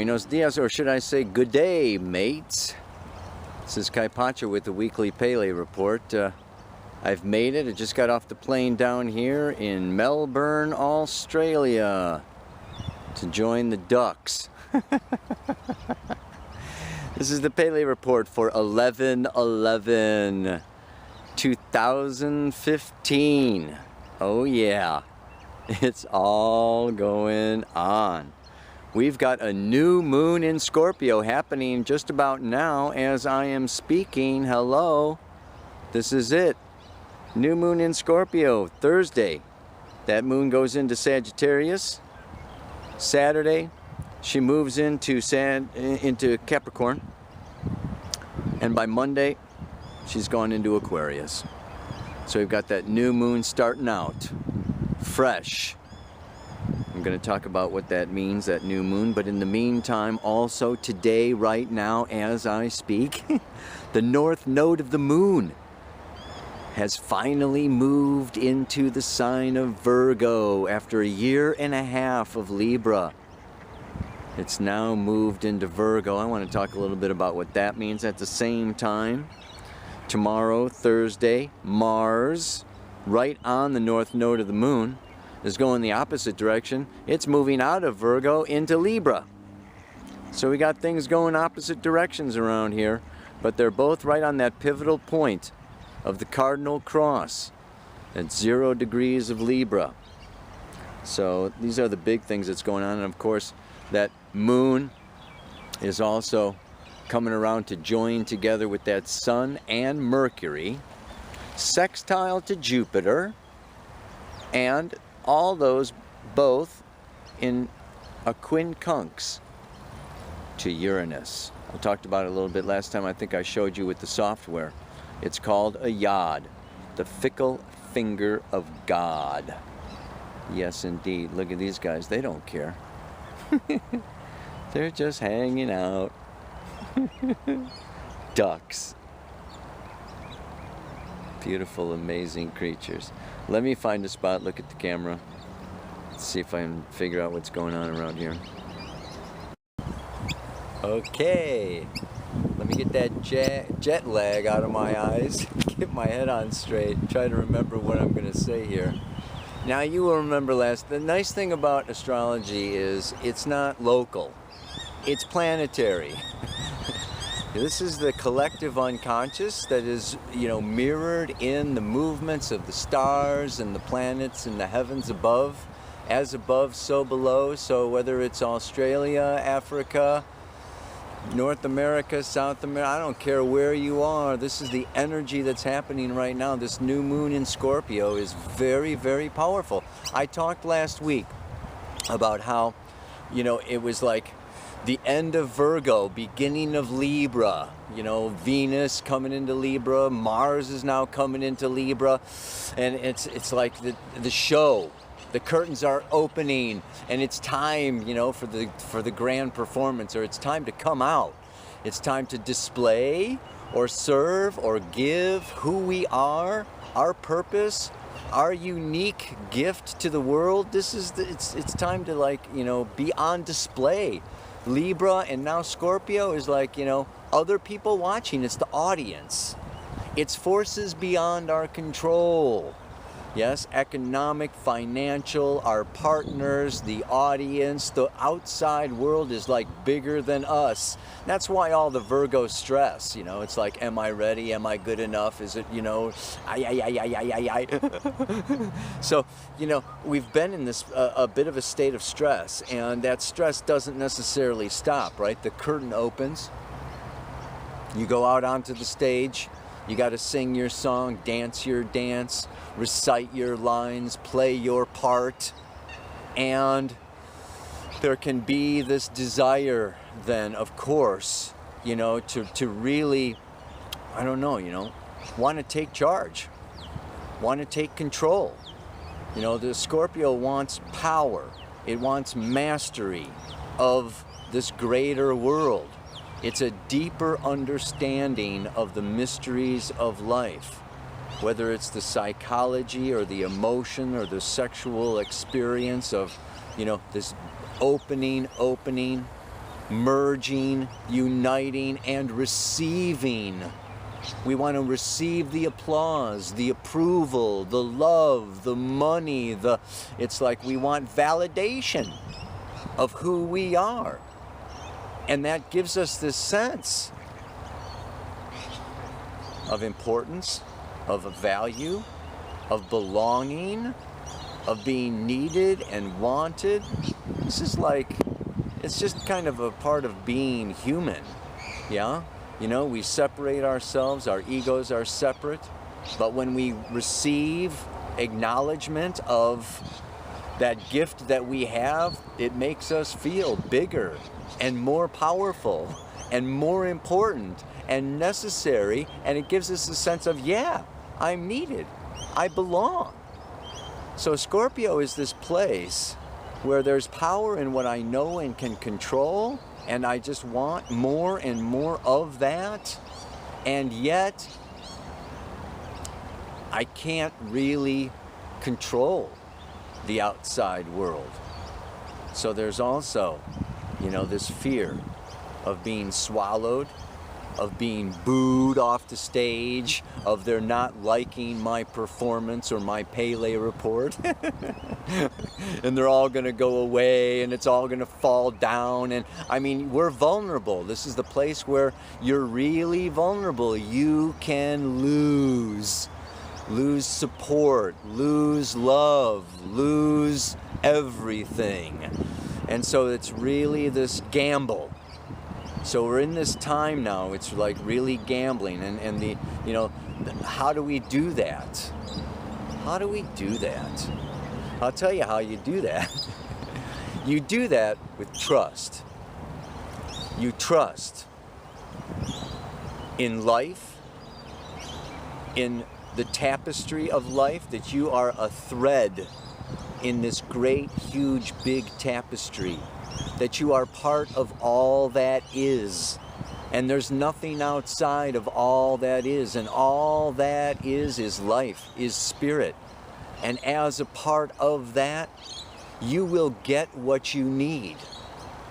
Buenos dias, or should I say good day, mates. This is Kai Pacha with the weekly Pele report. I've made it. I just got off the plane down here in Melbourne, Australia to join the Ducks. This is the Pele report for 11/11/2015. Oh yeah, it's all going on. We've got a new moon in Scorpio happening just about now as I am speaking. Hello, this is it. New moon in Scorpio, Thursday. That moon goes into Sagittarius. Saturday, she moves into Capricorn. And by Monday, she's gone into Aquarius. So we've got that new moon starting out, fresh. I'm going to talk about what that means, that new moon, but in the meantime, also today, right now, as I speak, the north node of the moon has finally moved into the sign of Virgo after a year and a half of Libra. It's now moved into Virgo. I want to talk a little bit about what that means. At the same time, tomorrow, Thursday, Mars, right on the north node of the moon, is going the opposite direction. It's moving out of Virgo into Libra. So we got things going opposite directions around here, but they're both right on that pivotal point of the cardinal cross at 0 degrees of Libra. So these are the big things that's going on. And of course, that moon is also coming around to join together with that Sun and Mercury, sextile to Jupiter, and all those both in a quincunx to Uranus. I talked about it a little bit last time. I think I showed you with the software. It's called a Yod, the fickle finger of God. Yes, indeed. Look at these guys. They don't care. They're just hanging out. Ducks. Beautiful, amazing creatures. Let me find a spot, look at the camera. Let's see if I can figure out what's going on around here. Okay. Let me get that jet lag out of my eyes. Get my head on straight. Try to remember what I'm going to say here. Now you will remember the nice thing about astrology is it's not local. It's planetary. This is the collective unconscious that is, mirrored in the movements of the stars and the planets in the heavens above. As above, so below. So whether it's Australia, Africa, North America, South America, I don't care where you are. This is the energy that's happening right now. This new moon in Scorpio is very, very powerful. I talked last week about how, it was like the end of Virgo, beginning of Libra. Venus coming into Libra, Mars is now coming into Libra, and it's like the show. The curtains are opening, and it's time, for the grand performance, or it's time to come out. It's time to display, or serve, or give who we are, our purpose, our unique gift to the world. It's time to be on display. Libra and now Scorpio is other people watching. It's the audience. It's forces beyond our control. Yes, economic, financial, our partners, the audience, the outside world is bigger than us. That's why all the Virgo stress, it's like, am I ready? Am I good enough? Is it, So, we've been in this, a bit of a state of stress, and that stress doesn't necessarily stop, right? The curtain opens, you go out onto the stage, you got to sing your song, dance your dance, recite your lines, play your part, and there can be this desire then, of course, to really, want to take charge, want to take control. The Scorpio wants power. It wants mastery of this greater world. It's a deeper understanding of the mysteries of life, whether it's the psychology or the emotion or the sexual experience of, this opening, merging, uniting, and receiving. We want to receive the applause, the approval, the love, the money, it's like we want validation of who we are. And that gives us this sense of importance, of value, of belonging, of being needed and wanted. This is like, it's just kind of a part of being human, yeah? You know, we separate ourselves, our egos are separate, but when we receive acknowledgement of that gift that we have, it makes us feel bigger and more powerful and more important and necessary, and it gives us a sense of, yeah, I'm needed, I belong. So Scorpio is this place where there's power in what I know and can control, and I just want more and more of that, and yet I can't really control the outside world. So there's also, you know, this fear of being swallowed, of being booed off the stage, of their not liking my performance or my Pele report. And they're all gonna go away and it's all gonna fall down. And I mean, we're vulnerable. This is the place where you're really vulnerable. You can lose support, lose love, lose everything. And so it's really this gamble. So we're in this time now, it's like really gambling, and the, you know, how do we do that? How do we do that? I'll tell you how you do that. You do that with trust. You trust in life, in the tapestry of life, that you are a thread in this great, huge, big tapestry, that you are part of all that is, and there's nothing outside of all that is, and all that is life, is spirit. And as a part of that, you will get what you need.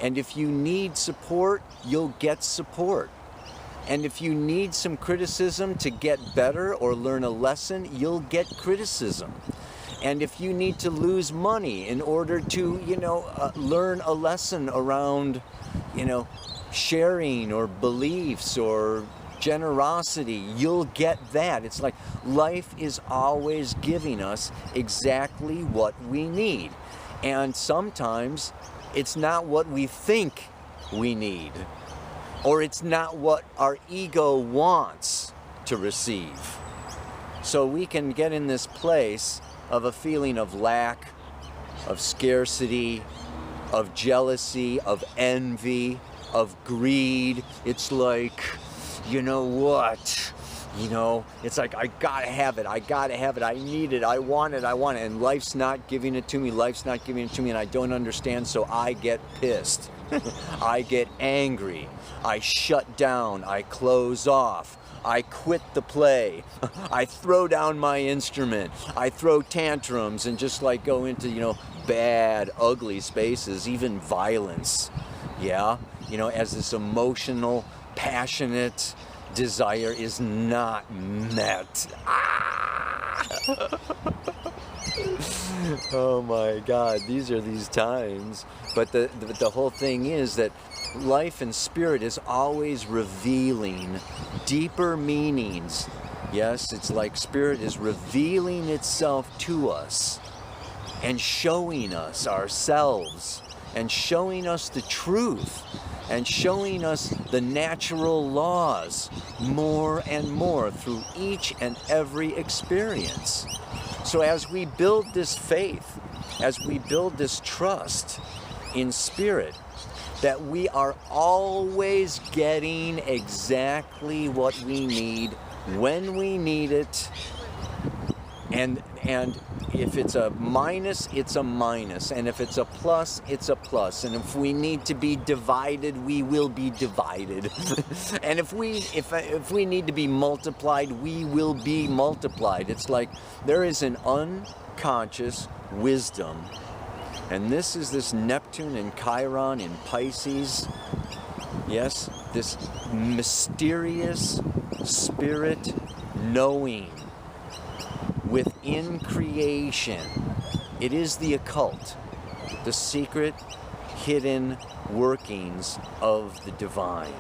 And if you need support, you'll get support. And if you need some criticism to get better or learn a lesson, you'll get criticism. And if you need to lose money in order to, you know, learn a lesson around, you know, sharing or beliefs or generosity, you'll get that. It's like life is always giving us exactly what we need. And sometimes it's not what we think we need, or it's not what our ego wants to receive. So we can get in this place of a feeling of lack, of scarcity, of jealousy, of envy, of greed. It's like, you know what? You know, it's like, I gotta have it, I gotta have it, I need it, I want it, and life's not giving it to me, life's not giving it to me, and I don't understand, so I get pissed. I get angry, I shut down, I close off, I quit the play, I throw down my instrument, I throw tantrums and just like go into, you know, bad, ugly spaces, even violence, yeah? You know, as this emotional, passionate desire is not met. Ah! Oh my God, these are these times. But the whole thing is that life and spirit is always revealing deeper meanings. Yes, it's like spirit is revealing itself to us and showing us ourselves and showing us the truth and showing us the natural laws more and more through each and every experience. So as we build this faith, as we build this trust in spirit, that we are always getting exactly what we need when we need it, and if it's a minus, it's a minus, and if it's a plus, it's a plus, and if we need to be divided, we will be divided. And if we need to be multiplied, we will be multiplied. It's like there is an unconscious wisdom, and this is this Neptune and Chiron in Pisces, Yes, this mysterious spirit knowing within creation. It is the occult, the secret, hidden workings of the divine.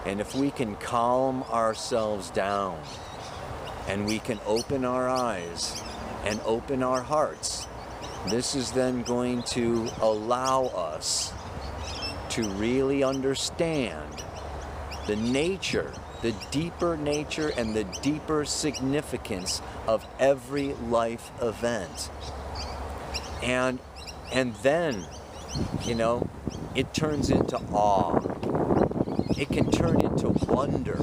And if we can calm ourselves down, and we can open our eyes and open our hearts, this is then going to allow us to really understand the nature, the deeper nature and the deeper significance of every life event. And then, you know, it turns into awe. It can turn into wonder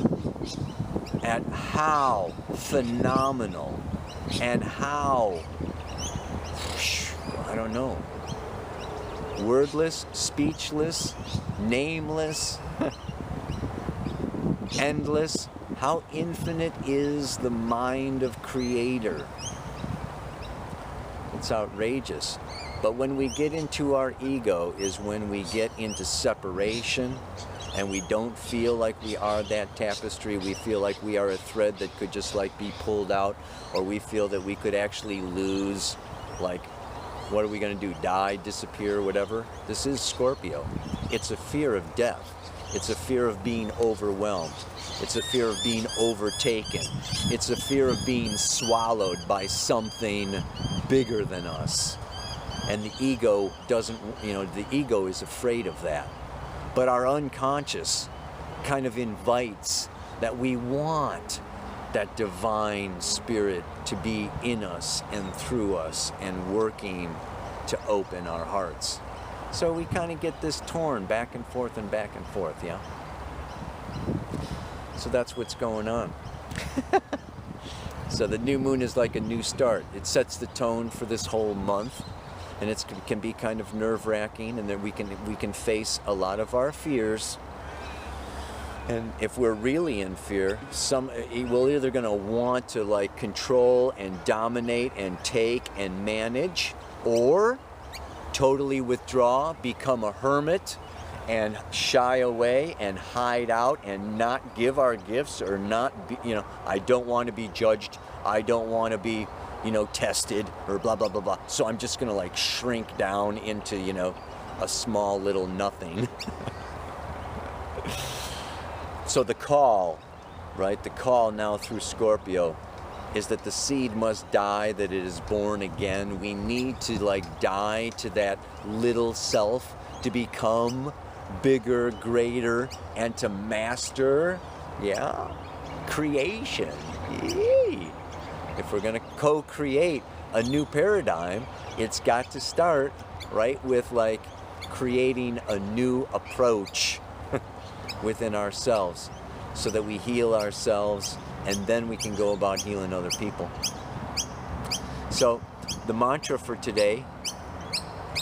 at how phenomenal and how, I don't know, wordless, speechless, nameless, endless, how infinite is the mind of Creator. It's outrageous. But when we get into our ego is when we get into separation, and we don't feel like we are that tapestry. We feel like we are a thread that could just like be pulled out, or we feel that we could actually lose, like, what are we going to do, die, disappear, whatever? This is Scorpio. It's a fear of death. It's a fear of being overwhelmed. It's a fear of being overtaken. It's a fear of being swallowed by something bigger than us. And the ego doesn't, the ego is afraid of that. But our unconscious kind of invites that we want that divine spirit to be in us and through us and working to open our hearts. So we kind of get this torn back and forth, yeah? So that's what's going on. So the new moon is like a new start. It sets the tone for this whole month. And it can be kind of nerve-wracking, and then we can face a lot of our fears. And if we're really in fear, we're either going to want to like control and dominate and take and manage, or totally withdraw, become a hermit, and shy away and hide out and not give our gifts, or not be, I don't want to be judged. I don't want to be tested, or blah, blah, blah, blah. So I'm just going to like shrink down into, a small little nothing. So the call, right? The call now through Scorpio is that the seed must die, that it is born again. We need to like die to that little self to become bigger, greater, and to master, creation. Yay. If we're going to co-create a new paradigm, it's got to start, right, with like creating a new approach within ourselves so that we heal ourselves, and then we can go about healing other people. So the mantra for today,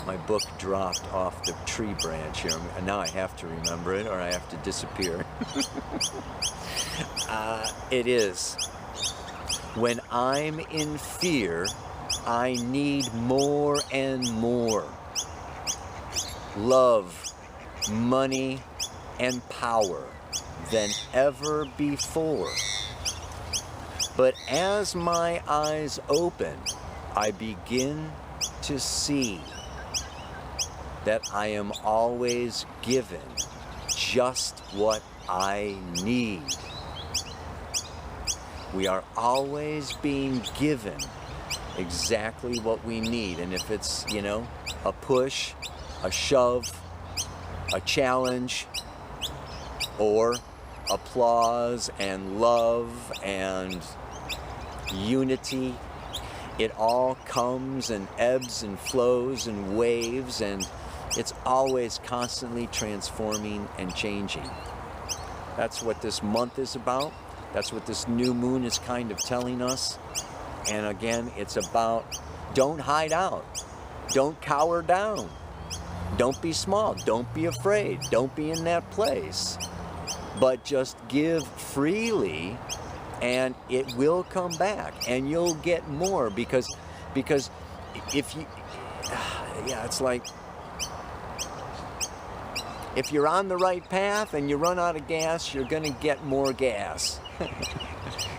my book dropped off the tree branch here, and now I have to remember it or I have to disappear. It is, when I'm in fear, I need more and more love, money, and power than ever before. But as my eyes open, I begin to see that I am always given just what I need. We are always being given exactly what we need. And if it's, a push, a shove, a challenge, or applause and love and unity, it all comes and ebbs and flows and waves, and it's always constantly transforming and changing. That's what this month is about. That's what this new moon is kind of telling us. And again, it's about, don't hide out. Don't cower down. Don't be small. Don't be afraid. Don't be in that place. But just give freely, and it will come back, and you'll get more, because if you, it's like, If you're on the right path and you run out of gas, you're going to get more gas.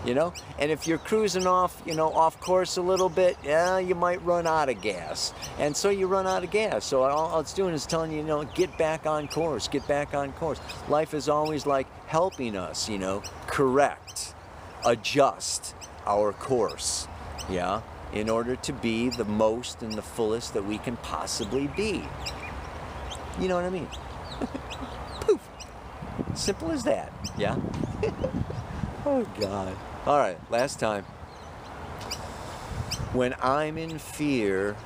You know? And if you're cruising off, you know, off course a little bit, yeah, you might run out of gas. And so you run out of gas. So all it's doing is telling you, you know, get back on course, get back on course. Life is always like helping us, you know, correct, adjust our course, yeah, in order to be the most and the fullest that we can possibly be. You know what I mean? Poof. Simple as that, yeah? Oh, God. All right, last time. When I'm in fear,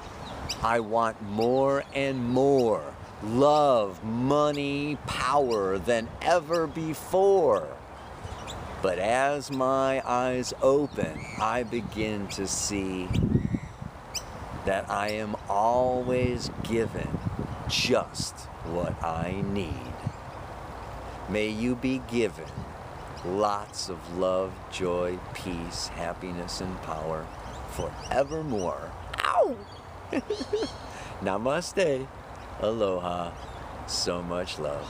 I want more and more love, money, power than ever before. But as my eyes open, I begin to see that I am always given just what I need. May you be given lots of love, joy, peace, happiness, and power forevermore. Ow! Namaste. Aloha. So much love.